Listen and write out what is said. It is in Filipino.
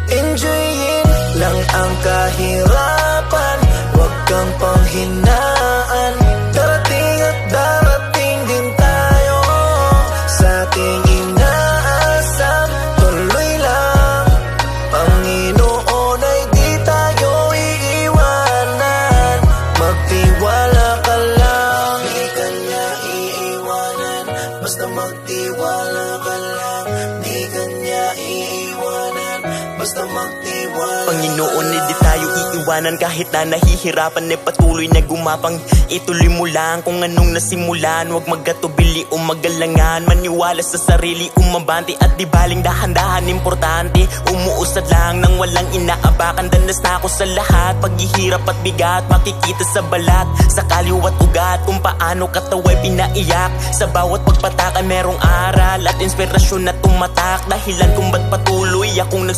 Enjoyin lang ang kahirapan, huwag kang panghinaan. Darating at darating din tayo sa ating inaasam. Tuloy lang, Panginoon ay di tayo iiwanan. Magtiwala ka lang, di ka niya iiwanan. Basta magtiwala ka lang, di ka niya iiwanan. Basta magtiwala. Panginoon, di tayo iiwanan kahit na nahihirapan, patuloy na gumapang. Ituloy mo lang kung anong nasimulan, huwag magkatubili o magalangan. Maniwala sa sarili, umabante at di baling dahan-dahan. Importante, umuusad lang nang walang inaapakan. Danas na ako sa lahat, paghihirap at bigat, makikita sa balat, sa kaliwat ugat, kung paano katawa'y pinaiyak. Sa bawat pagpataka merong aral at inspirasyon na tumatak, dahilan kung ba't patuloy akong